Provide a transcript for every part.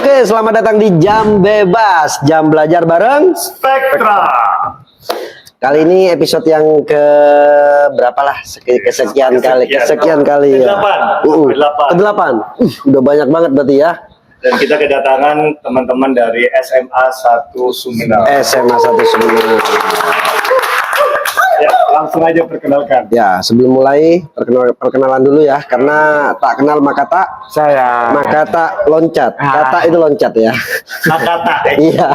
Oke, selamat datang di Jam Bebas, jam belajar bareng Spektra. Kali ini episode yang ke berapa lah? Kesekian kali ya. Ke-8. Udah banyak banget berarti ya. Dan kita kedatangan teman-teman dari SMA 1 Sumedang. SMA 1 Sumedang. Ya, langsung aja perkenalkan. Ya, sebelum mulai perkenalan dulu ya, karena tak kenal maka tak Saya. maka tak loncat. Kata itu loncat ya. Kata. Iya.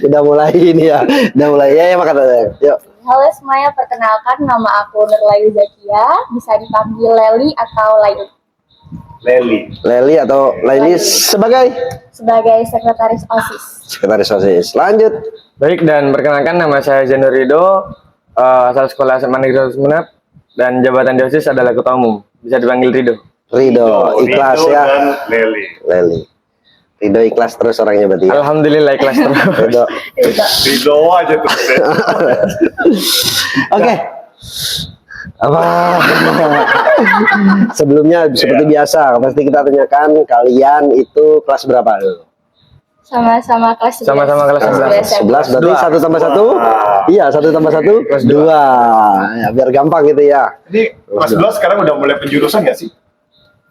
Udah mulai ini ya. Udah mulai ya maka yuk. Halo semuanya, perkenalkan nama aku Nurlaili Zakia, bisa dipanggil Leli atau Laili. Leli atau Laili sebagai Sekretaris OSIS. Sekretaris OSIS. Lanjut. Baik, dan perkenalkan nama saya Janur Rido, asal sekolah SMA Negeri Sumeneb, dan jabatan di OSIS adalah Ketua Umum. Bisa dipanggil Rido. Rido, ikhlas Rido ya. Dan Leli. Rido ikhlas terus orangnya berarti. Ya? Alhamdulillah ikhlas terus. Rido aja terus. Oke. Apa? Sebelumnya seperti biasa, pasti kita tanyakan kalian itu kelas berapa dulu? Sama-sama kelas 11. Sama-sama kelas 11 berarti 1 tambah 1? Iya, 1 tambah 1? Kelas 2. Ya, biar gampang gitu ya. Jadi kelas 12 sekarang udah mulai penjurusan nggak sih?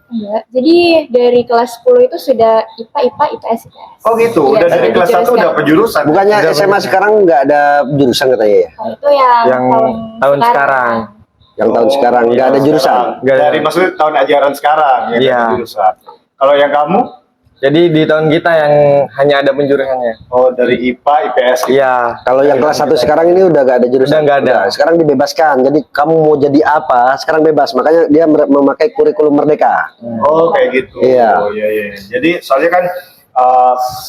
Enggak. Jadi dari kelas 10 itu sudah IPA, IPS. Oh gitu, Iya, udah dari kelas 1 udah penjurusan. Bukannya SMA sekarang nggak ada jurusan katanya ya? Oh, itu yang tahun sekarang. Yang tahun sekarang nggak ada jurusan. Nggak ada. Dari maksudnya tahun ajaran sekarang ya Iya. ada jurusan. Kalau yang kamu? Jadi di tahun kita yang hanya ada penjurusannya. Oh dari IPA, IPS. Iya. Kalau yang kelas 1 sekarang ini udah gak ada jurusan. Udah nggak ada. Sekarang dibebaskan. Jadi kamu mau jadi apa? Sekarang bebas. Makanya dia memakai kurikulum merdeka. Oh kayak gitu. Iya. Oh, iya. Jadi soalnya kan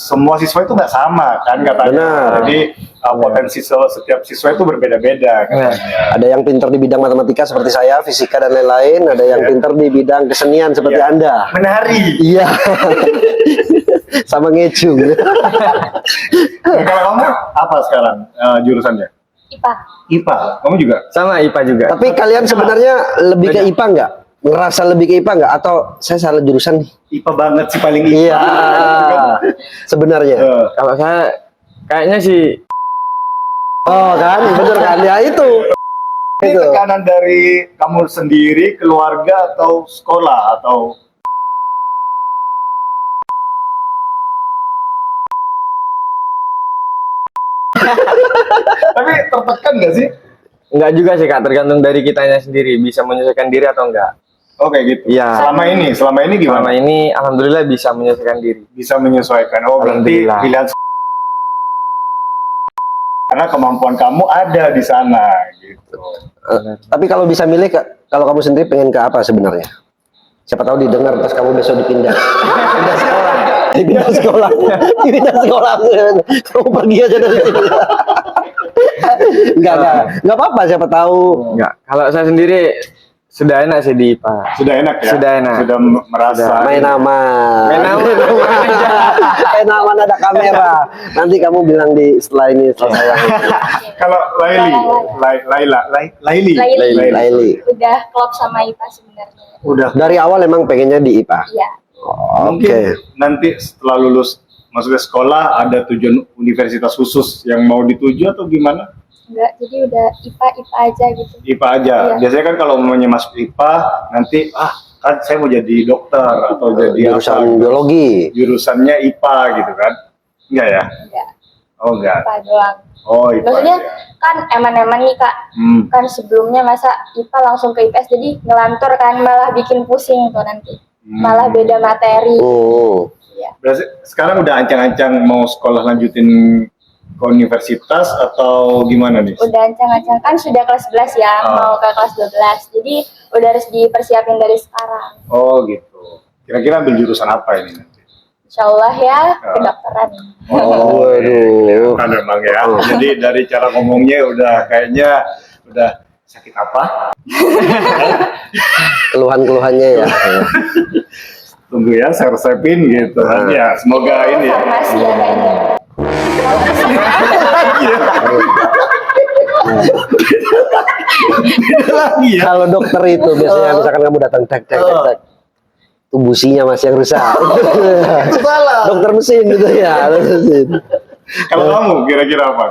semua siswa itu nggak sama kan katanya. Benar. Jadi potensi setiap siswa itu berbeda-beda katanya. Ada yang pintar di bidang matematika seperti saya, fisika dan lain-lain. Ada yang pintar di bidang kesenian seperti Iya. Anda. Menari. Iya. Sama ngecung. Nah, kalau kamu apa sekarang jurusannya? IPA. IPA. Kamu juga? Sama IPA juga. Tapi kalian sebenarnya lebih ke IPA nggak? Ngerasa lebih ke IPA nggak? Atau saya salah jurusan nih? IPA banget sih paling IPA. Iya. Sebenarnya. Kalau saya kayaknya sih Oh kan, bener kan? Ya itu. Ini Itu. tekanan dari kamu sendiri, keluarga atau sekolah atau tapi tertekan nggak sih? enggak juga sih Kak, tergantung dari kitanya sendiri bisa menyesuaikan diri atau enggak. Oh kayak gitu. Iya. Selama ini gimana? Selama ini alhamdulillah bisa menyesuaikan diri. Bisa menyesuaikan. Oh berarti Alhamdulillah. pilihan karena kemampuan kamu ada di sana gitu. Tapi kalau bisa milih, kalau kamu sendiri pengen ke apa sebenarnya? Siapa tahu didengar pas kamu besok dipindah. Pindah sekolah. Pindah sekolah. Kamu pergi aja dari sini. Enggak apa-apa, siapa tahu. Enggak. Kalau saya sendiri sudah enak sih di IPA. Sudah enak ya? Sudah enak. Sudah merasa Main aman. Main aman. Main aman, ada kamera. Nanti kamu bilang di setelah ini selesai. Kalau Laili. Laili. Udah klop sama IPA sebenarnya. Udah. Dari awal emang pengennya di IPA. Iya. Mungkin Oke. nanti setelah lulus maksudnya sekolah ada tujuan universitas khusus yang mau dituju atau gimana? Enggak, jadi udah IPA aja gitu. IPA aja. Iya. Biasanya kan kalau mau masuk IPA nanti kan saya mau jadi dokter atau jadi Jurusan apa gitu. biologi. Jurusannya IPA gitu kan? Enggak ya? Enggak, Oh enggak. IPA doang. Oh IPA. Maksudnya aja. kan eman-eman nih Kak. Kan sebelumnya masa IPA langsung ke IPS, jadi ngelantur kan malah bikin pusing tuh nanti. Malah beda materi. Oh. Iya. Berarti sekarang udah ancang-ancang mau sekolah lanjutin ke universitas atau gimana nih? Udah ancang-ancang kan sudah kelas 11 ya, mau ke kelas 12. Jadi udah harus dipersiapin dari sekarang. Oh gitu. Kira-kira ambil jurusan apa ini nanti? Insya Allah ya, kedokteran. Oh, waduh. Kan memang ya. Jadi dari cara ngomongnya udah kayaknya udah sakit apa? Keluhan-keluhannya ya. Tunggu ya, saya resepin gitu kan. Ya, semoga ini ya. Farmasi ya kayaknya. Lagi ya. Kalau dokter itu biasanya misalkan kamu datang tek. itu businya masih yang rusak. Itu salah. Dokter mesin gitu ya. Dokter mesin. Kalau kamu kira-kira apa?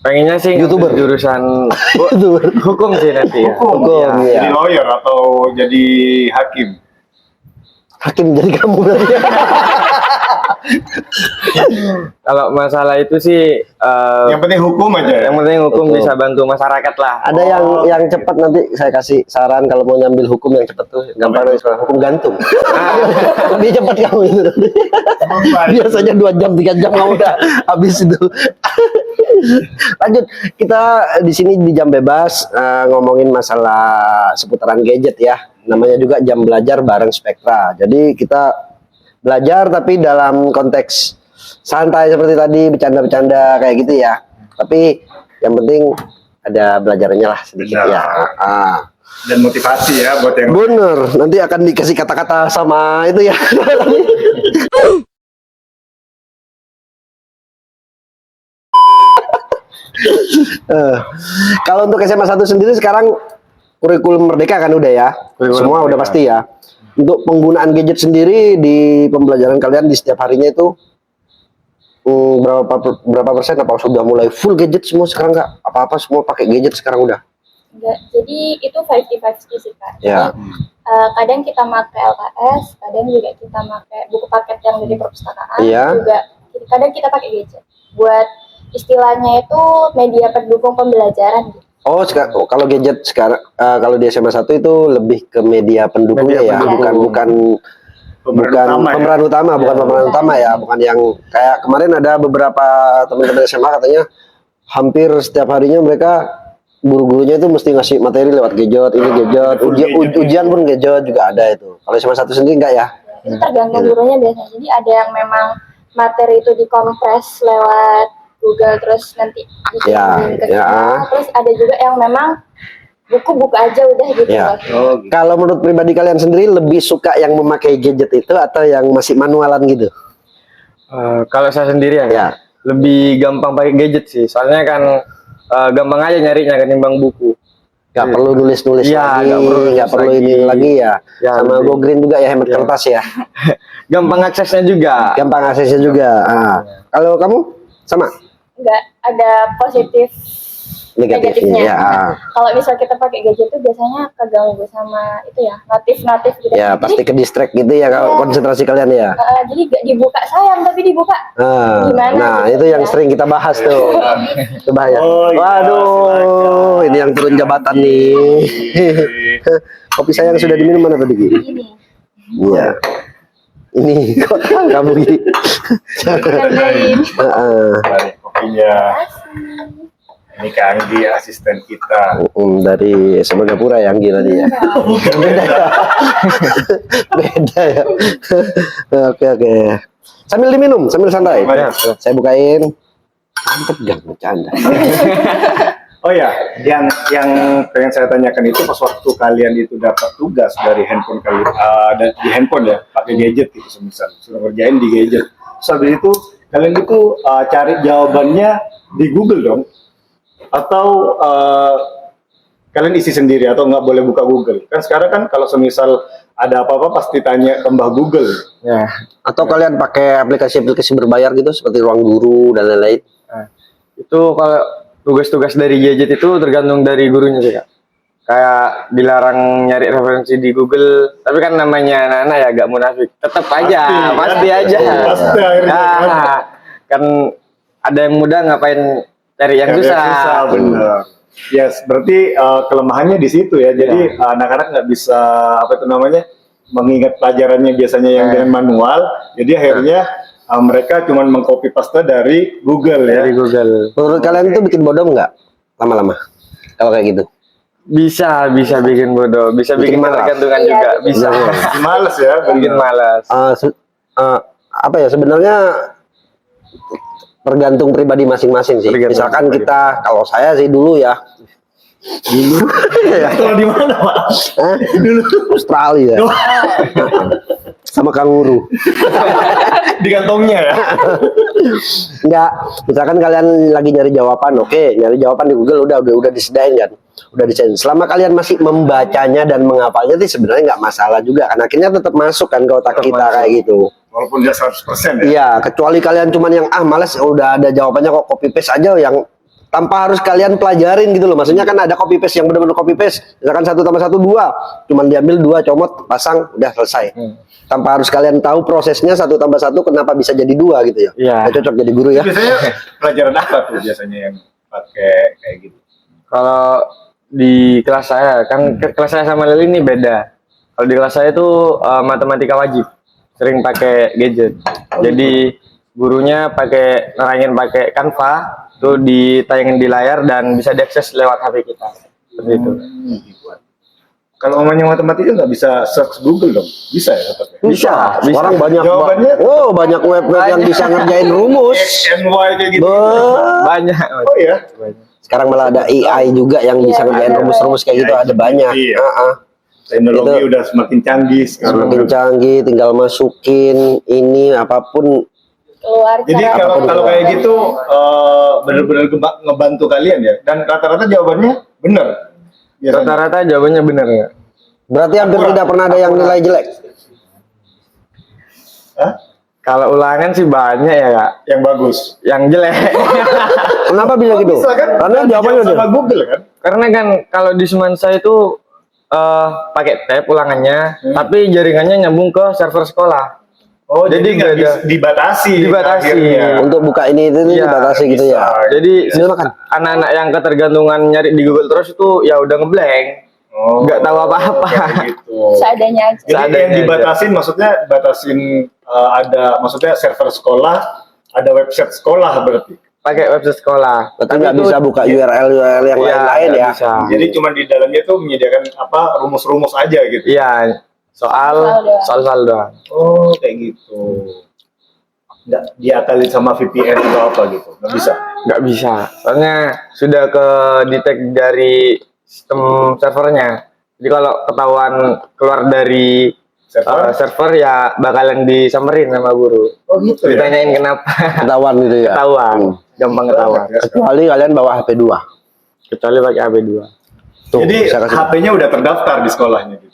Pengennya sih YouTuber. jurusan YouTuber. hukum sih nanti ya. Hukum. Hukum, Jadi ya. lawyer atau jadi hakim? Hakim jadi kamu berarti. Kalau masalah itu sih Yang penting hukum aja ya? yang penting hukum Hukum. bisa bantu masyarakat lah. Ada yang cepat, nanti saya kasih saran kalau mau nyambil hukum yang cepat tuh gampang dari sekolah, hukum gantung. Lebih cepat kamu itu. Biasanya 2 jam 3 jam kamu udah habis itu. Lanjut, kita di sini di jam bebas ngomongin masalah seputaran gadget ya. Namanya juga jam belajar bareng Spektra. Jadi kita belajar tapi dalam konteks santai seperti tadi, bercanda-bercanda kayak gitu ya. Tapi yang penting ada belajarnya lah sedikit. Benar. Ya. Dan motivasi ya buat yang Bener, nanti akan dikasih kata-kata sama itu ya. Kalau untuk SMA 1 sendiri sekarang kurikulum merdeka kan udah ya. Kurikulum Semua udah merdeka. pasti ya. Untuk penggunaan gadget sendiri di pembelajaran kalian di setiap harinya itu berapa persen, apa sudah mulai full gadget semua sekarang nggak? Apa-apa semua pakai gadget sekarang udah? Enggak, jadi itu 50-50 sih kak. Ya. Jadi, kadang kita pakai LKS, kadang juga kita pakai buku paket yang dari perpustakaan, Iya. juga kadang kita pakai gadget. Buat istilahnya itu media pendukung pembelajaran gitu. Oh, kalau gadget sekarang kalau di SMA 1 itu lebih ke media pendukungnya Media ya, pendukung. bukan pemeran utama ya? pemeran utama, bukan pemeran utama ya, bukan yang kayak kemarin ada beberapa teman-teman SMA katanya hampir setiap harinya mereka guru-gurunya itu mesti ngasih materi lewat gadget, ini gadget, ujian pun gadget juga ada itu. Kalau SMA 1 sendiri enggak ya? Itu tergantung gurunya biasanya. Jadi ada yang memang materi itu dikompres lewat Google terus nanti Ya, dikirimin ke ya. kita. Terus ada juga yang memang buku-buku aja udah gitu. Ya. Oh, gitu. Kalau menurut pribadi kalian sendiri lebih suka yang memakai gadget itu atau yang masih manualan gitu? Kalau saya sendirian Ya. lebih gampang pakai gadget sih. Soalnya kan gampang aja nyarinya ketimbang buku. Nggak perlu nulis-nulis Iya, lagi, nggak perlu nulis nggak perlu lagi. ini lagi ya. Ya, Sama lebih. Go Green juga ya, hemat Ya. kertas ya. Gampang aksesnya juga. Gampang aksesnya juga. Kalau kamu sama Enggak ada positif negatifnya ya. Kalau misal kita pakai gadget itu biasanya keganggu sama itu ya, notif gitu. Ya pasti ke distract gitu ya kalau Iya. konsentrasi kalian ya. Jadi gak dibuka sayang tapi dibuka gimana Nah, gitu itu yang ya. sering kita bahas tuh. Itu bahaya. Oh, iya, Waduh, ini yang turun jabatan nih. Kopi saya yang sudah diminum mana tadi? Gi? Ini Iya. Ini kok kamu gini. kerjain. Dari kopinya. Ini Kak Anggi, asisten kita. Dari Semagapura yang gila dia. Beda ya. Beda ya. Oke. Sambil diminum, sambil santai. Ya. Saya bukain. Tegang bercanda. Oh ya, yang pengen saya tanyakan itu pas waktu kalian itu dapat tugas dari handphone kalian, di handphone ya, pakai gadget gitu semisal, suruh ngerjain di gadget. Terus habis itu kalian itu cari jawabannya di Google dong, atau kalian isi sendiri atau nggak boleh buka Google? Kan sekarang kan kalau semisal ada apa-apa pasti tanya ke Mbah Google. Ya. Atau kalian pakai aplikasi-aplikasi berbayar gitu seperti Ruang Guru dan lain-lain? Itu kalau tugas-tugas dari gadget itu tergantung dari gurunya sih kak. Kayak dilarang nyari referensi di Google, tapi kan namanya anak-anak ya agak munafik. Tetap aja, pasti aja. Pasti akhirnya. Nah, kan ada yang mudah ngapain cari yang Yang susah. benar. Yes, berarti kelemahannya di situ ya. Jadi anak-anak nggak bisa apa itu namanya mengingat pelajarannya biasanya yang dengan manual. Jadi akhirnya mereka cuma mengcopy paste dari Google ya. Dari Google. Menurut kalian itu bikin bodoh nggak lama-lama kalau kayak gitu? Bisa bikin bodoh, bisa Bikin bikin malas. ketergantungan Iya, juga, bikin bisa. Males ya. Bikin malas. Apa ya sebenarnya tergantung pribadi masing-masing sih. Tergantung Misalkan pribadi. kita, kalau saya sih dulu ya. Kalau di mana Pak? Dulu Australia. sama kanguru. Di kantongnya ya. Enggak, misalkan kalian lagi nyari jawaban, oke, nyari jawaban di Google udah disediain kan, udah disediain. Selama kalian masih membacanya dan menghafalnya sih sebenarnya nggak masalah juga, kan akhirnya tetap masuk kan ke otak kita kayak gitu. Walaupun dia 100% ya. Iya, kecuali kalian cuman yang males udah ada jawabannya kok copy paste aja yang tanpa harus kalian pelajarin gitu loh. Maksudnya kan ada copy paste yang benar-benar copy paste. Misalkan 1 tambah 1 2, cuman diambil 2 comot, pasang, udah selesai. Tanpa harus kalian tahu prosesnya 1 tambah 1 kenapa bisa jadi 2 gitu ya. Iya. Nggak cocok jadi guru ya. Biasanya pelajaran apa tuh biasanya yang pakai kayak gitu? Kalau di kelas saya kan kelas saya sama Lili ini beda. Kalau di kelas saya itu matematika wajib, sering pakai gadget. Jadi gurunya nerangin pakai Canva, tuh ditayangin di layar dan bisa diakses lewat HP kita. Seperti itu. Kalau omanya matematika nggak bisa search Google dong? Bisa ya tetap ya? Bisa. Sekarang banyak Jawabannya banyak web-web yang bisa ngerjain rumus. X and Y kayak gitu. Banyak. Oh ya? Sekarang malah ada AI juga yang bisa ngerjain rumus-rumus kayak gitu, ada banyak. Iya. Heeh. Teknologi Itu udah semakin canggih sekarang. semakin canggih, tinggal masukin ini apapun. Keluar Jadi cara kalau Apapun kayak gitu benar-benar ngebantu kalian ya. Dan rata-rata jawabannya benar. Biasanya. Rata-rata jawabannya benar ya. Berarti hampir tidak pernah ada yang nilai jelek. Hah? Kalau ulangan sih banyak ya Kak. Yang bagus. Yang jelek. Kenapa bisa gitu? Bisa kan? Karena jawabannya sama udah. Google kan. Karena kan kalau di Semansa itu pakai tab ulangannya, tapi jaringannya nyambung ke server sekolah. Oh, Jadi jadi nggak nggak ada- bisa dibatasi. Dibatasi. akhirnya. Untuk buka ini itu Iya, dibatasi gitu ya. bisa. Jadi Sini makan. anak-anak yang ketergantungan nyari di Google terus itu ya udah ngeblank. Oh, Nggak tahu apa-apa. kayak gitu. seadanya aja. Jadi Seadanya yang dibatasin maksudnya batasin ada maksudnya server sekolah, ada website sekolah berarti. Pakai website sekolah. Berarti nggak itu- bisa buka URL yang Iya, lain-lain nggak ya. bisa. Jadi cuma di dalamnya tuh menyediakan apa rumus-rumus aja gitu. Iya, soal doang. Oh, kayak gitu. Nggak diakalin sama VPN atau apa gitu. Nggak bisa. Nggak bisa. Soalnya sudah ke detect dari sistem servernya. Jadi kalau ketahuan keluar dari server ya bakalan disamperin sama guru. Oh gitu ya. Ditanyain kenapa. Ketahuan gitu ya. Ketahuan. Gampang ketahuan. Kecuali kalian bawa HP 2. Kecuali pakai HP 2. Tuh, Jadi saya kasih. HP-nya udah terdaftar di sekolahnya gitu.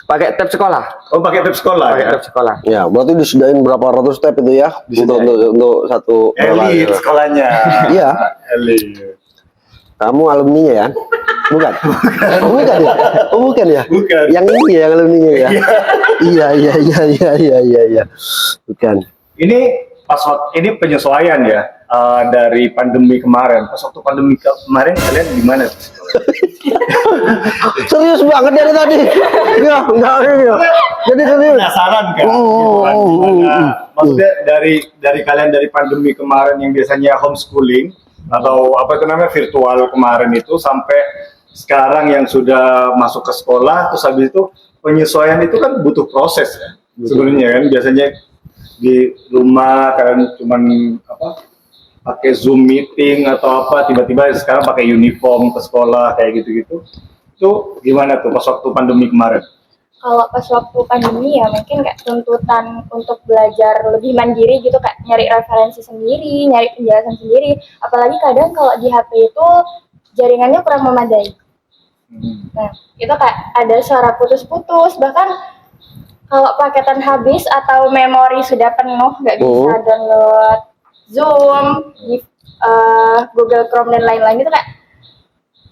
Pakai tab sekolah. Oh, pakai tab sekolah Pakai ya. tab sekolah. Ya, berarti disediain berapa ratus tab itu ya untuk satu Elit sekolahnya. Iya. Elit. Kamu alumninya ya? Bukan. Oh, bukan ya? Oh, bukan ya? Bukan. Yang ini ya, yang alumninya ya? Iya. Bukan. Ini pas waktu ini penyesuaian ya dari pandemi kemarin. Pas waktu pandemi kemarin kalian gimana? Serius banget dari tadi. Ya, enggak ya. Jadi serius. Penasaran kan? Oh, Gitu kan, oh, gimana? oh. Maksudnya dari kalian dari pandemi kemarin yang biasanya homeschooling atau apa itu namanya virtual kemarin itu sampai sekarang yang sudah masuk ke sekolah terus habis itu penyesuaian itu kan butuh proses ya. Sebenarnya kan biasanya di rumah kalian cuman apa pakai Zoom meeting atau apa tiba-tiba sekarang pakai uniform ke sekolah kayak gitu-gitu. Itu gimana tuh pas waktu pandemi kemarin? Kalau pas waktu pandemi ya mungkin kayak tuntutan untuk belajar lebih mandiri gitu, kayak nyari referensi sendiri, nyari penjelasan sendiri. Apalagi kadang kalau di HP itu jaringannya kurang memadai. Nah, itu kayak ada suara putus-putus, bahkan kalau paketan habis atau memori sudah penuh, nggak bisa download Zoom, di Google Chrome dan lain-lain itu kayak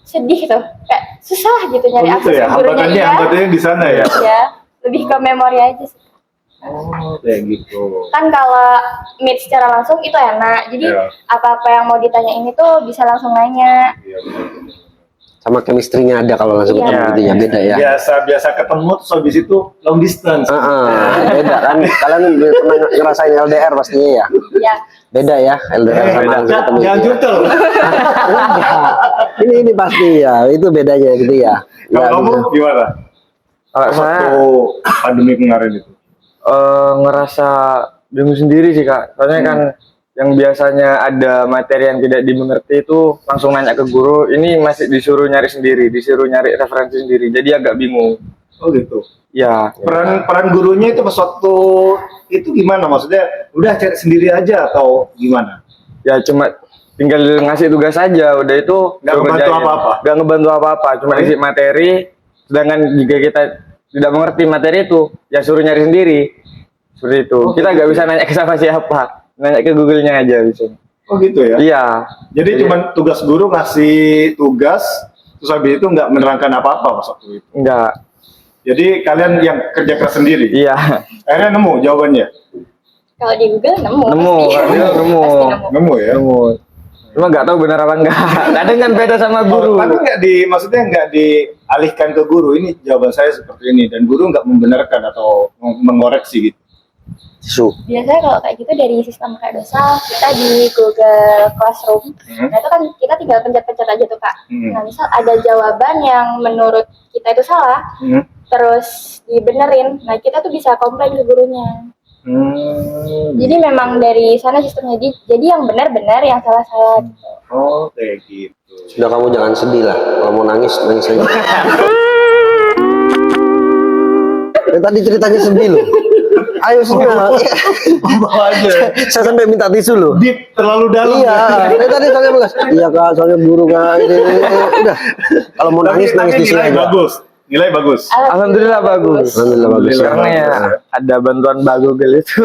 sedih tuh, kayak susah gitu nyari Oh gitu akses ya, ke gurunya. hambatannya di sana ya. Ya, lebih ke memori aja sih. Oh, kayak gitu. Kan kalau meet secara langsung itu enak, jadi Iya. apa-apa yang mau ditanyain itu bisa langsung nanya. Iya, Sama chemistry-nya ada kalau langsung Iya. ketemu gitu ya, beda ya. biasa ketemu terus habis itu long distance. Beda kan. Kalian pernah ngerasain LDR pastinya ya. Ya, Beda ya LDR sama langsung ketemu. Jangan gitu ya. jutel. Enggak. Ini pasti ya, itu bedanya gitu ya. Kalau Ya, kamu gitu. gimana? Kalau saya Waktu pandemi kemarin itu. ngerasa bingung sendiri sih Kak. Soalnya kan yang biasanya ada materi yang tidak dimengerti itu langsung nanya ke guru, ini masih disuruh nyari sendiri, disuruh nyari referensi sendiri. Jadi agak bingung. Oh gitu. Ya, Peran gurunya itu pas waktu itu gimana? Maksudnya udah cari sendiri aja atau gimana? ya cuma tinggal ngasih tugas aja, udah itu Nggak suruh ngebantu kerjain. apa-apa? Nggak ngebantu apa-apa, cuma Oh, iya? isi materi. Sedangkan jika kita tidak mengerti materi itu, ya suruh nyari sendiri. Seperti itu. Oh, Kita nggak bisa nanya ke sama siapa, nanya ke Google-nya aja bisa. Oh gitu ya? Iya. Jadi cuma tugas guru ngasih tugas, terus habis itu nggak menerangkan apa-apa pas waktu itu. Enggak. Jadi kalian yang kerja keras sendiri. Iya. Akhirnya nemu jawabannya. Kalau di Google nemu. Nemu, pasti. kalau dia nemu. Pasti nemu. Nemu ya. Nemu. Cuma nggak tahu benar apa enggak. Kadang kan beda sama guru. Tapi maksudnya nggak dialihkan ke guru. Ini jawaban saya seperti ini dan guru nggak membenarkan atau mengoreksi gitu. Su. Biasanya kalau kayak gitu dari sistem kayak dosa, kita di Google Classroom, nah itu kan kita tinggal pencet-pencet aja tuh Kak. Nah misal ada jawaban yang menurut kita itu salah, terus dibenerin, nah kita tuh bisa komplain ke gurunya. Jadi memang dari sana sistemnya, jadi yang benar-benar, yang salah-salah gitu. Oh kayak gitu. Sudah, kamu jangan sedih lah. Kalau mau nangis, nangis aja. Tadi ceritanya sedih loh. Ayo semua. Bawa aja. Saya sampai minta tisu loh. Deep terlalu dalam. Iya, tadi soalnya bagus. Iya kak, soalnya guru kak. Udah. Kalau mau nangis, nangis di sini nilai aja. bagus. Nilai bagus. Alhamdulillah bagus. Alhamdulillah bagus. Karena ya ada bantuan Mbak Google itu.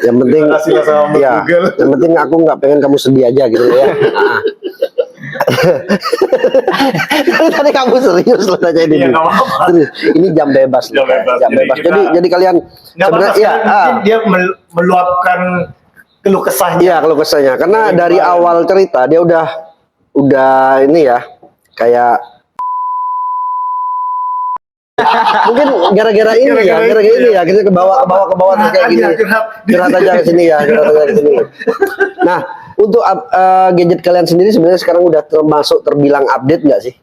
Yang penting, Terima kasih lah sama Mbak ya, Google. yang penting aku nggak pengen kamu sedih aja gitu ya. Tadi kamu serius loh tanya ini. Iya, nggak apa-apa. Serius. Ini jam bebas. Jam nih, Kak. bebas. Jam Jadi bebas. kita- Jadi kalian Nggak apa-apa. sebenarnya Mungkin dia meluapkan keluh kesahnya. iya kalau kesanya karena dari awal cerita dia udah ini ya kayak mungkin gara-gara ini ya, Gara-gara gara-gara itu ini ya. ya, kita ke bawah terus kayak gini. Curhat aja ke sini ya, curhat aja ke sini. Nah, untuk gadget kalian sendiri sebenarnya sekarang udah termasuk terbilang update nggak sih?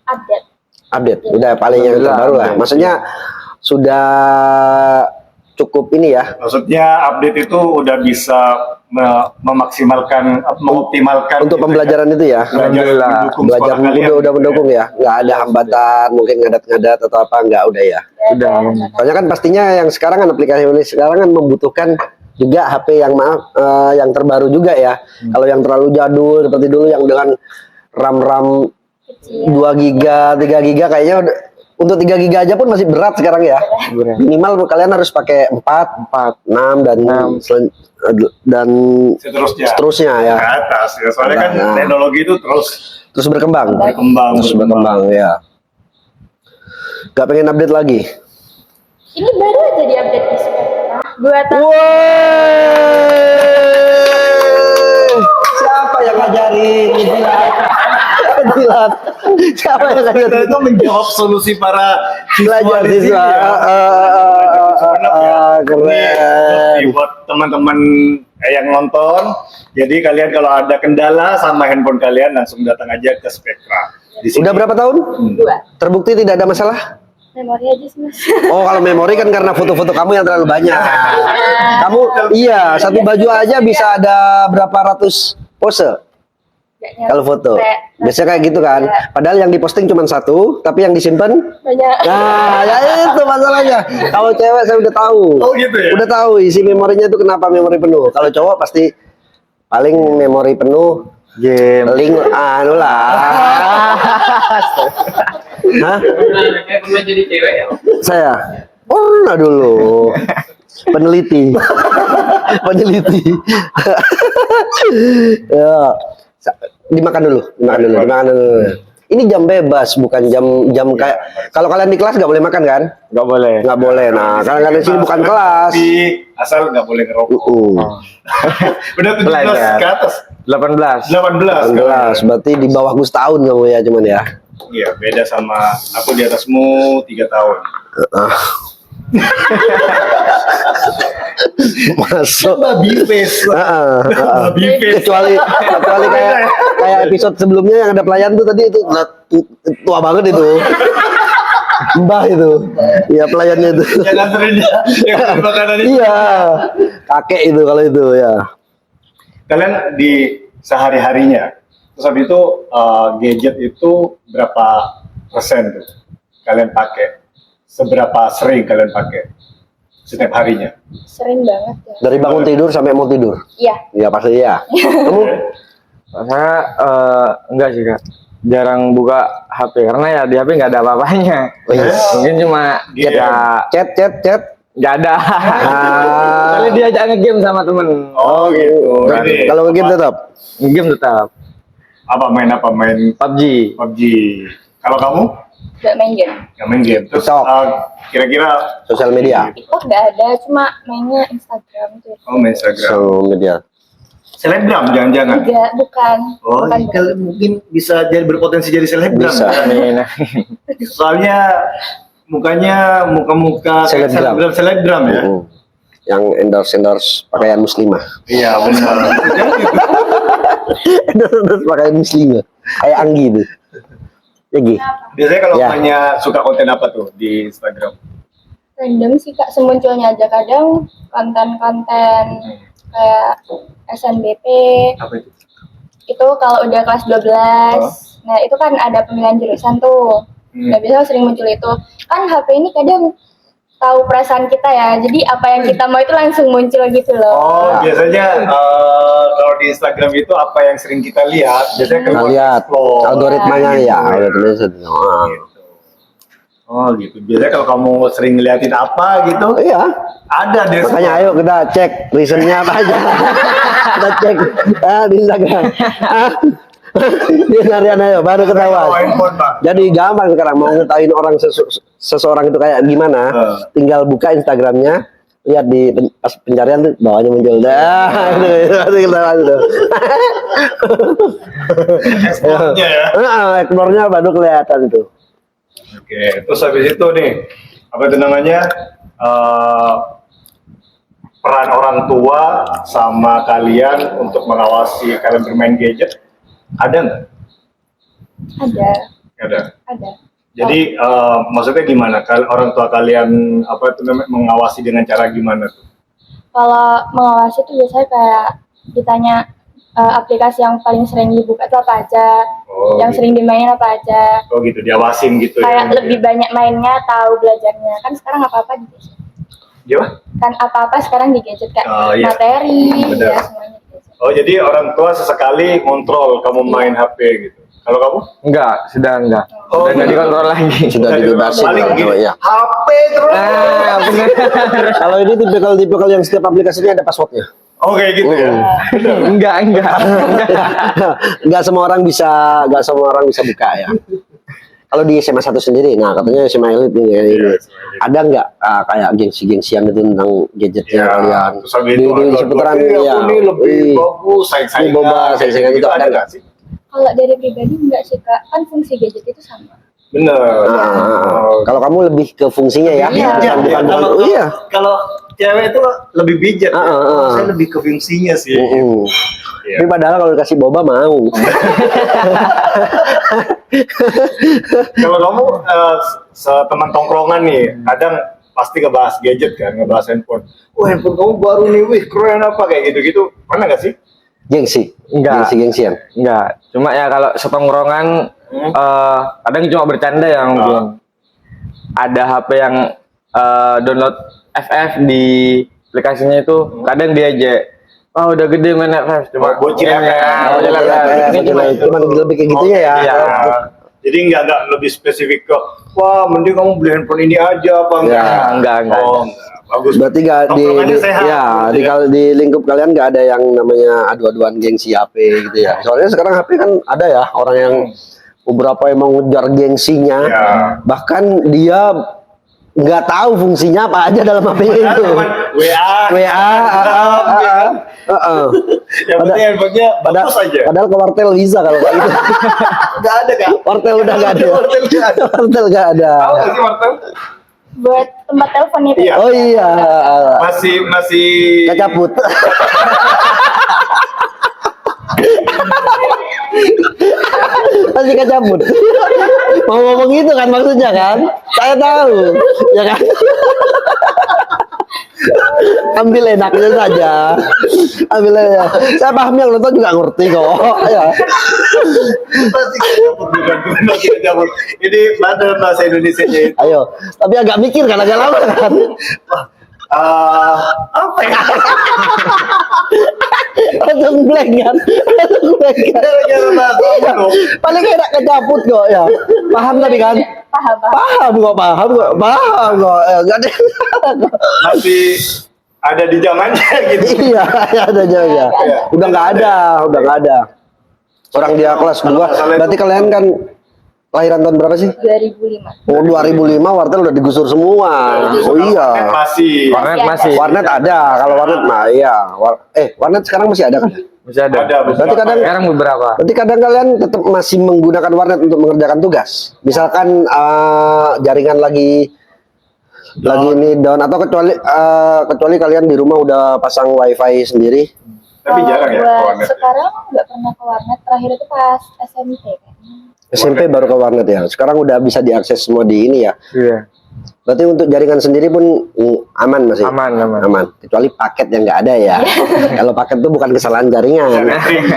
Update. Update, udah paling yang terbaru lah. Maksudnya sudah cukup ini ya. Maksudnya update itu udah bisa memaksimalkan, mengoptimalkan Untuk gitu pembelajaran itu ya. Alhamdulillah. mendukung Belajar sekolah kalian udah gitu mendukung ya. Nggak ada hambatan, mungkin ngadat-ngadat atau apa nggak udah ya. Udah. Soalnya kan pastinya yang sekarang kan aplikasi ini sekarang kan membutuhkan juga HP yang yang terbaru juga ya. Kalau yang terlalu jadul seperti dulu yang dengan RAM Kecil. 2 giga, 3 giga kayaknya untuk 3 giga aja pun masih berat sekarang ya. Berat. Minimal kalian harus pakai 4, 6 dan dan seterusnya ya. ke atas ya. Soalnya kan Nah. teknologi itu Terus berkembang. terus berkembang. Ya. Gak pengen update lagi. Ini baru aja di update di Spektra. 2 tahun. Siapa yang ngajarin? Jilat. Siapa yang Kita ngajarin? itu menjawab solusi para Belajar di sini siswa. ya. Keren. Ini buat teman-teman yang nonton. Jadi kalian kalau ada kendala sama handphone kalian langsung datang aja ke Spektra. Di sini. Udah berapa tahun? 2. Terbukti tidak ada masalah? Memori aja sih Mas. Oh, kalau memori kan karena foto-foto kamu yang terlalu banyak. Kamu iya, satu baju aja bisa ada berapa ratus pose Nggak nyampe. kalau foto. Biasanya kayak gitu kan. Padahal yang diposting cuma satu, tapi yang disimpan Banyak. nah, ya itu masalahnya. Kalau cewek saya udah tahu. Oh, gitu ya? Udah tahu isi memorinya itu kenapa memori penuh. Kalau cowok pasti paling memori penuh Game. link anu lah. Hah? Pernah jadi cewek ya? Saya pernah dulu peneliti. Peneliti. Ya. Dimakan dulu. Ini jam bebas, bukan jam kayak kalau kalian di kelas nggak boleh makan kan? Nggak boleh. Nggak boleh. Nah, karena kalian di sini bukan kelas. Tapi asal nggak boleh ngerokok. Udah 17 Belajar. ke atas. 18. 18. 18, berarti di bawahku setahun kamu ya cuman ya. Iya, beda sama aku di atasmu 3 tahun. Masuk. Babi face. Babi face. Kecuali kayak episode sebelumnya yang ada pelayan tuh tadi itu tua banget itu. Mbah itu. Iya pelayannya itu. Yang nganterin dia, yang nganterin makanan itu. Iya. Kakek itu kalau itu ya. Kalian di sehari-harinya, terus habis itu gadget itu berapa persen tuh kalian pakai? Seberapa sering kalian pakai setiap harinya? Sering banget ya. Dari bangun tidur sampai mau tidur. Iya. Ya pasti ya. Kamu Saya enggak sih kak, jarang buka HP karena ya di HP nggak ada apa-apanya. Oh, iya. Mungkin cuma Game. ya chat. nggak ada. Ah. Kali diajak ngegame sama temen. Oh gitu. Ini Kalau game tetap. Ngegame tetap. apa main PUBG. PUBG. Kalau kamu Gak main game. nggak main game. Terus TikTok. kira-kira Sosial media. TikTok gak ada, cuma mainnya Instagram tuh. oh main Instagram. Sosial media. Selebgram jangan-jangan. Enggak, bukan. Oh, bukan. kalian mungkin bisa jadi berpotensi jadi selebgram. Bisa. Amin. Soalnya mukanya muka-muka kayak Selebgram. selebgram ya. Yang endorse pakaian muslimah. Iya benar. Endorse pakaian muslimah. Kayak Anggi itu. Ya Gi. Biasanya kalau Ya. hanya suka konten apa tuh di Instagram? Random sih kak, semunculnya aja kadang konten-konten kayak SNBP Apa itu? itu kalau udah kelas 12. Nah itu kan ada pemilihan jurusan tuh. Nah biasa sering muncul itu. Kan HP ini kadang tahu perasaan kita ya, jadi apa yang kita mau itu langsung muncul gitu loh. Oh, biasanya kalau di Instagram itu apa yang sering kita lihat, biasanya Nah, keluar lihat explore. algoritmanya ya, algoritmanya sudah. Oh gitu. Biasanya kalau kamu sering ngeliatin apa gitu, Iya. ada deh. Makanya ayo kita cek reasonnya apa aja. Kita cek di Instagram. Di harian ayo baru ketahuan. Handphone, Pak. Jadi gampang sekarang mau ngetahuin orang seseorang itu kayak gimana, tinggal buka Instagramnya, lihat di pas pencarian tuh bawahnya muncul dah. Itu ketahuan tuh. Explore-nya ya. Explore-nya baru kelihatan tuh. Oke, terus habis itu nih, apa itu namanya? Peran orang tua sama kalian untuk mengawasi kalian bermain gadget, ada nggak? Ada. Ada. Jadi maksudnya gimana? Orang tua kalian apa itu namanya mengawasi dengan cara gimana tuh? Kalau mengawasi itu biasanya kayak ditanya aplikasi yang paling sering dibuka itu apa aja, Oh, yang gitu. sering dimainin apa aja. Oh gitu, diawasin gitu Kayak ya? lebih banyak mainnya, tahu belajarnya. Kan sekarang apa-apa di gadget. Gimana? Kan apa-apa sekarang di gadget kayak Oh, iya. materi, Benar. ya semuanya di gadget. Oh jadi orang tua sesekali kontrol kamu main HP gitu. Kalau kamu? Enggak, sudah enggak. Oh, Sudah nggak iya. dikontrol lagi. Sudah dibebasin Paling kalau gini, ya. HP terus. Ah, benar. Kalau ini tipikal yang setiap aplikasinya ada passwordnya. Oh kayak gitu ya? Enggak. Nggak semua orang bisa buka ya. Kalau di SMA 1 sendiri, nah katanya SMA Elite ini, Iya, ada nggak kayak gengsi-gengsian itu tentang gadgetnya Ya, kalian? terus habis Di itu seputaran aku ya. ini lebih Ih, bagus, saing-saingan, boba, kayak saing-saingan gitu itu ada nggak? sih? Kalau dari pribadi enggak sih kak, kan fungsi gadget itu sama. Bener. Oh. Kalau kamu lebih ke fungsinya ya, Iya. bukan Kalau oh, iya. kalau cewek itu lebih bijak. ya. Saya lebih ke fungsinya sih. Iya. Tapi padahal kalau dikasih boba mau. Kalau kamu teman tongkrongan nih, kadang pasti ngebahas gadget kan, ngebahas handphone. Oh handphone kamu baru nih, wih keren apa kayak gitu-gitu. Pernah nggak sih? Gengsi. Enggak. Gengsi-gengsian. Enggak. Cuma ya kalau setongkrongan kadang cuma bercanda ya mungkin. Ada HP yang download FF di aplikasinya itu kadang diajak. Wah udah gede main FF cuma bocil ya, FF. bocil FF. Ini cuma itu. Cuma lebih kayak gitunya ya. Iya. Jadi nggak lebih spesifik ke, wah mending kamu beli handphone ini aja apa enggak? Ya, enggak. Oh, enggak. Bagus. Berarti nggak Tongkrongannya sehat, ya gitu ya. di lingkup kalian nggak ada yang namanya adu-aduan gengsi HP gitu ya. Soalnya sekarang HP kan ada ya orang yang beberapa yang mengejar gengsinya, Ya. bahkan dia nggak tahu fungsinya apa aja dalam HP itu. Cuman WA. Yang penting handphonenya bagus aja. Padahal ke wartel bisa kalau kayak gitu. Nggak ada kan? Wartel udah nggak ada. Wartel nggak ada. Wartel nggak ada. Tahu nggak sih wartel? Buat tempat telepon itu. Iya. Oh iya. Masih Kecaput. Masih kecaput. Mau ngomong gitu kan maksudnya kan? Saya tahu, ya kan? Ambil enaknya saja. Ambil enaknya. Saya paham yang nonton juga ngerti kok. Ya. Pasti kita cabut. Ini mana bahasa Indonesianya itu? Ayo, tapi agak mikir kan, agak lama kan. Apa ya? Langsung blank kan. Langsung blank kan. Gara-gara bahasa apa dong? Paling enak kecaput kok ya. Paham tapi kan? Paham, paham. Paham kok, paham kok. Paham kok. Enggak ada. Masih ada di zamannya gitu. Iya, ada aja ya. Udah nggak ada. Orang dia kelas 2. Berarti kalian kan lahiran tahun berapa sih? 2005. Oh, 2005 wartel udah digusur semua. Oh iya. Masih. Warnet masih. Warnet ada. Kalau warnet mah iya. Warnet sekarang masih ada kan? Masih ada. Ada. Berarti kadang Sekarang beberapa. Berarti kadang kalian tetap masih menggunakan warnet untuk mengerjakan tugas. Misalkan jaringan lagi ini down atau kecuali kalian di rumah udah pasang wifi sendiri. Tapi jarang ya ke Buat warnet. sekarang nggak pernah ke warnet. Terakhir itu pas SMP kayaknya. SMP baru ke warnet ya. Sekarang udah bisa diakses semua di ini ya. Iya. Berarti untuk jaringan sendiri pun aman masih. Aman. Kecuali paket yang nggak ada ya. Kalau paket itu bukan kesalahan jaringan.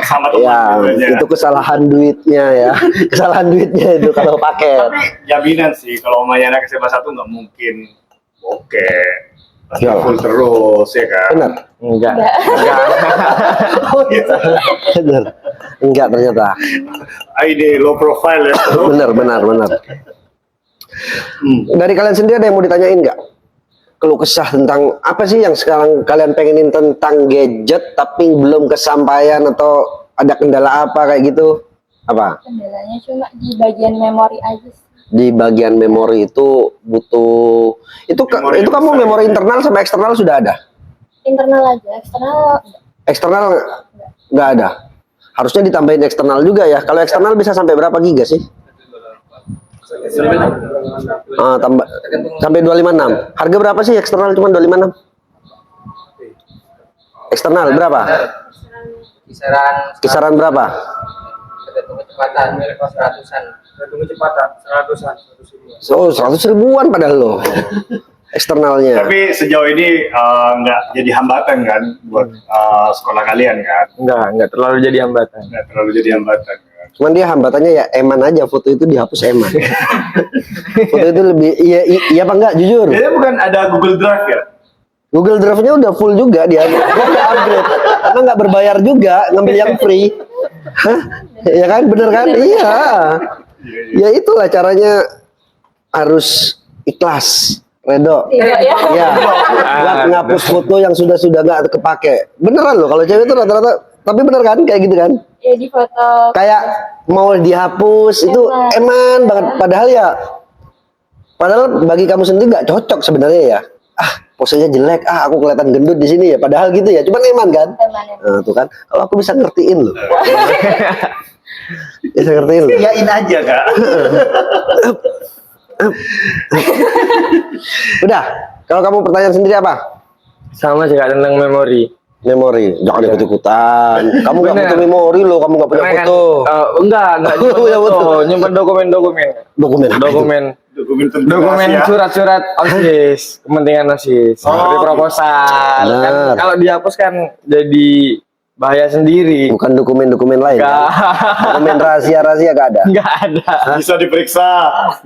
Sama Ya, teman itu kesalahan duitnya ya. Kesalahan duitnya itu kalau paket. Tapi jaminan sih kalau Mayana ke SMA 1 nggak mungkin oke. Pasti Iyalah. full terus ya kan. Benar. Enggak. Oh iya. Benar. Enggak ternyata. Ini low profile ya. Benar. Dari kalian sendiri ada yang mau ditanyain nggak? Keluh kesah tentang apa sih yang sekarang kalian pengenin tentang gadget tapi belum kesampaian atau ada kendala apa kayak gitu? Apa? Kendalanya cuma di bagian memori aja sih. Di bagian memori itu butuh Memori itu kamu besar. memori internal sama eksternal sudah ada? Internal aja, eksternal enggak. Eksternal nggak ada. Harusnya ditambahin eksternal juga ya. Kalau eksternal bisa sampai berapa giga sih? Tambah sampai 256. Harga berapa sih eksternal cuma 256? Eksternal berapa? Kisaran berapa? tergantung kecepatan, seratusan. Tergantung kecepatan 100-an. Oh, 100 ribuan padahal lo. Eksternalnya. Tapi sejauh ini nggak jadi hambatan kan buat sekolah kalian kan? Enggak terlalu jadi hambatan. Nggak terlalu jadi hambatan kan? Cuman dia hambatannya ya eman aja, foto itu dihapus eman. Foto itu lebih iya apa enggak jujur. Jadi bukan ada Google Drive ya? Google Drive-nya udah full juga dia. Dia nggak upgrade. Karena nggak berbayar juga, ngambil yang free. Hah? Ya kan, bener kan? Iya. Ya itulah caranya, harus ikhlas, redo. Iya, ya. Ya, buat ngapus foto yang sudah nggak kepake. Beneran loh, kalau cewek itu rata-rata. Tapi bener kan, kayak gitu kan? Ya di foto Kayak mau dihapus itu eman banget. Padahal bagi kamu sendiri nggak cocok sebenarnya ya. Posenya jelek, aku kelihatan gendut di sini ya. Padahal gitu ya, cuman eman kan? teman Nah, tuh kan. Kalau aku bisa ngertiin loh. Bisa ngertiin loh. Yain aja kak. Udah. Kalau kamu pertanyaan sendiri apa? Sama sih Kak, tentang memori. Memori. Jangan ikut-ikutan. Kamu nggak Bener. butuh memori loh. Kamu nggak punya Karena kan, foto. enggak nyimpen Oh, ya, foto, betul. nyimpen dokumen. Dokumen apa itu? Dokumen surat-surat OSIS, kepentingan OSIS, seperti proposal. Kan Benar. kalau dihapus kan jadi bahaya sendiri. Bukan dokumen-dokumen lain. Enggak. Kan? Dokumen rahasia-rahasia gak ada. Enggak ada. Bisa diperiksa.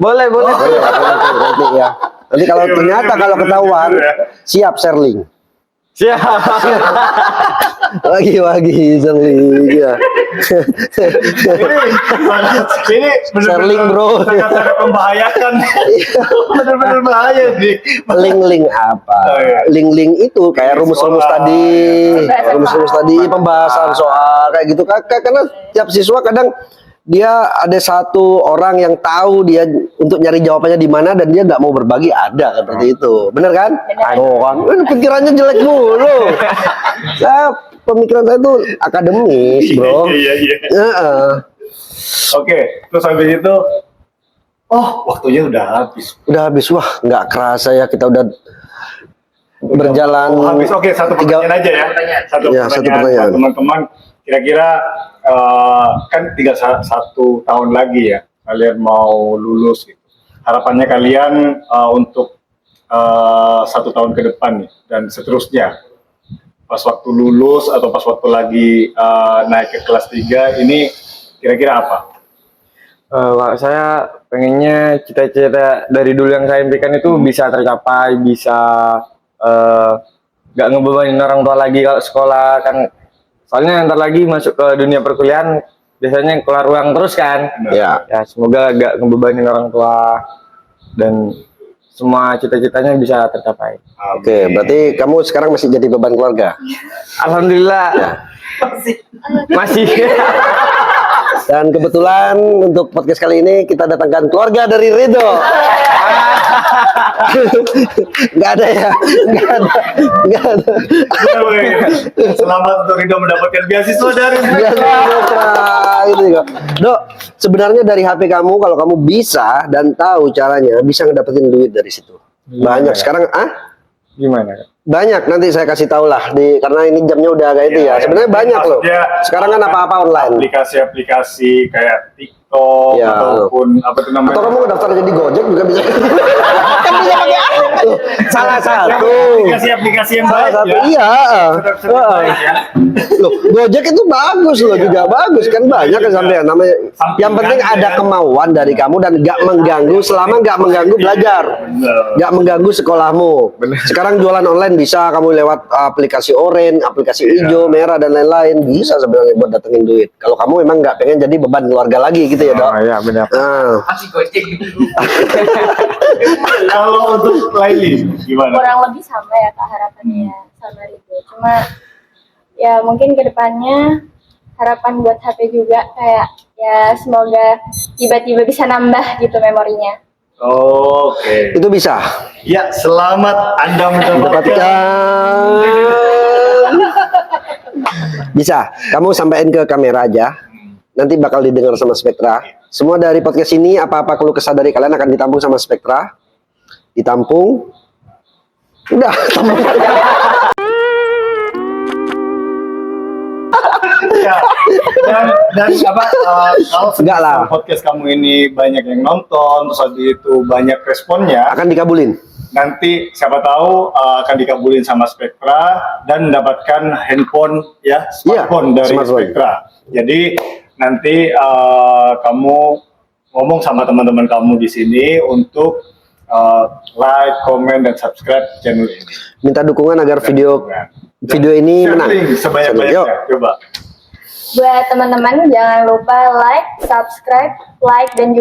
Boleh. Nanti ya. Nanti kalau ternyata kalau ketahuan, siap Serling. Siap. Wagi Serling ya. Ini Serling, bro. sangat membahayakan. Benar-benar bahaya nih. Link apa? Oh, iya. Link itu kayak rumus-rumus Sekolah. tadi, Ya. rumus-rumus tadi, pembahasan soal kayak gitu. Karena tiap siswa kadang dia ada satu orang yang tahu dia untuk nyari jawabannya di mana dan dia nggak mau berbagi, ada seperti itu, bener kan? Bener. Oh kan, pikirannya jelek mulu. Pemikiran saya itu akademis, bro. Iya. Heeh. Oke, terus habis itu, waktunya udah habis. Udah habis, wah nggak kerasa ya kita udah berjalan. Oh, habis. Oke, satu pertanyaan aja ya. Satu Ya, satu pertanyaan pertanyaan. buat teman-teman. Kira-kira kan tinggal 1 tahun lagi ya, kalian mau lulus gitu. Harapannya kalian untuk 1 tahun ke depan nih, dan seterusnya. Pas waktu lulus atau pas waktu lagi naik ke kelas 3 ini Kira-kira apa? Kalau saya pengennya cita-cita dari dulu yang saya impikan itu bisa tercapai, bisa nggak ngebebanin orang tua lagi kalau sekolah kan. Soalnya ntar lagi masuk ke dunia perkuliahan biasanya keluar uang terus kan. Ya. Ya semoga nggak ngebebanin orang tua dan semua cita-citanya bisa tercapai. Oke, berarti kamu sekarang masih jadi beban keluarga. Alhamdulillah. Masih. Dan kebetulan untuk podcast kali ini kita datangkan keluarga dari Ridho. Nggak ada ya, nggak ada. Selamat untuk Ridho mendapatkan beasiswa dari Gitu kok. Dok, sebenarnya dari HP kamu kalau kamu bisa dan tahu caranya bisa ngedapetin duit dari situ. Banyak sekarang Gimana? banyak, nanti saya kasih tahu lah karena ini jamnya udah agak itu ya. Sebenarnya banyak loh. Sekarang kan apa-apa online. Aplikasi-aplikasi kayak TikTok Ya. ataupun apa itu namanya? Atau kamu daftar jadi Gojek juga bisa. Kan bisa pakai salah satu. Aplikasi-aplikasi yang Salah baik satu. ya. Iya. Sedang baik ya. Loh, Gojek itu bagus loh juga bagus kan banyak kan sampai namanya. Yang penting ada kemauan dari kamu dan nggak mengganggu selama nggak mengganggu belajar, nggak mengganggu sekolahmu. Sekarang jualan online bisa kamu lewat aplikasi oranye, aplikasi hijau, merah dan lain-lain bisa sebenarnya buat datengin duit. Kalau kamu memang nggak pengen jadi beban keluarga lagi gitu ya dok. Oh iya benar. Nah, Masih gojek dulu. Kalau untuk Laili gimana? Kurang lebih sama ya Kak harapannya sama Ridho. Cuma ya mungkin kedepannya harapan buat HP juga kayak ya semoga tiba-tiba bisa nambah gitu memorinya. Oke. itu bisa. Ya, selamat Anda mendapatkan. Bisa, kamu sampaikan ke kamera aja. Nanti bakal didengar sama Spektra. Semua dari podcast ini, apa-apa keluh kesah dari kalian akan ditampung sama Spektra. Ditampung. Udah, tampung. Ya. Dan apa kalau Enggak lah. podcast kamu ini banyak yang nonton, terus habis itu banyak responnya, Akan dikabulin. nanti siapa tahu akan dikabulin sama Spektra dan mendapatkan handphone ya, smartphone dari smartphone. Spektra. Jadi nanti kamu ngomong sama teman-teman kamu di sini untuk like, comment, dan subscribe channel ini. Minta dukungan agar video ini Share menang. link sebanyak-banyaknya. Yuk. Coba. Buat teman-teman jangan lupa like, subscribe, like dan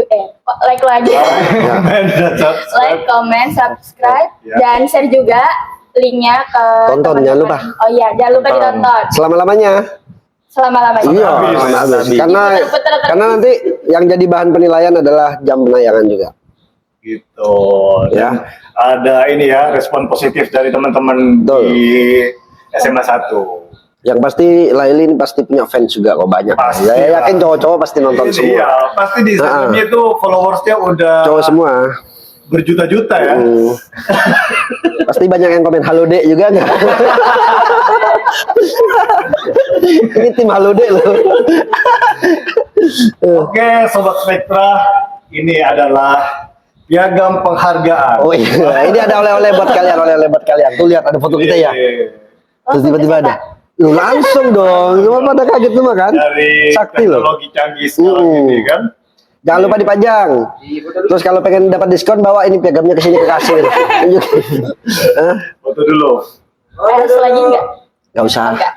like lagi. Comment dan subscribe. Like, comment, subscribe Ya. dan share juga linknya ke Tonton, teman-teman. jangan lupa. Oh iya, jangan lupa ditonton Selama-lamanya. selama-lamanya. Iya, Habis. karena nanti yang jadi bahan penilaian adalah jam penayangan juga. Gitu. Ya. Dan ada ini ya, respon positif dari teman-teman Betul. di SMA 1. Yang pasti Lailin pasti punya fans juga kok banyak. Pasti Saya lah. yakin cowok-cowok pasti nonton semua. Iya, pasti di Instagramnya itu followersnya udah Cowok semua. berjuta-juta ya. Pasti banyak yang komen halo dek juga nggak? Ini tim halo dek loh. Oke, Sobat Spektra, ini adalah piagam penghargaan. Oh iya, ini ada oleh-oleh buat kalian, Tuh lihat ada foto kita ya. Terus tiba-tiba ada. Lu langsung dong, semua pada kaget semua kan? Dari Sakti loh. teknologi canggih sekarang ini kan. Jangan lupa dipajang. Terus kalau pengen dapat diskon bawa ini piagamnya ke sini ke kasir. Hah? Foto dulu. Harus lagi enggak? Gak usah. Enggak.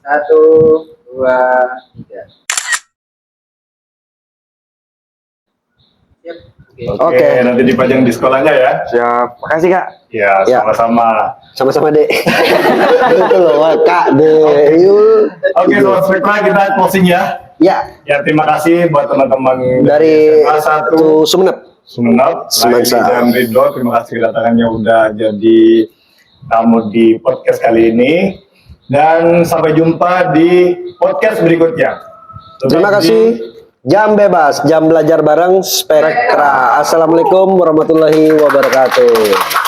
1, 2, 3. Siap. Oke. Oke. Nanti dipajang di sekolahnya ya. Siap. Makasih Kak. Ya, Ya. sama-sama. Sama-sama dek. Itu loh, wah, kak dek. Yuk. Oke, Sobat Spektra, kita closing ya. Ya, Ya, terima kasih buat teman-teman dari SMA 1 itu Sumenep. Sumenep, Semansa. Laili dan Ridho. Terima kasih kedatangannya udah jadi tamu di podcast kali ini. Dan sampai jumpa di podcast berikutnya. Terima Tetap kasih. di- Jam bebas, jam belajar bareng Spektra. Assalamualaikum warahmatullahi wabarakatuh.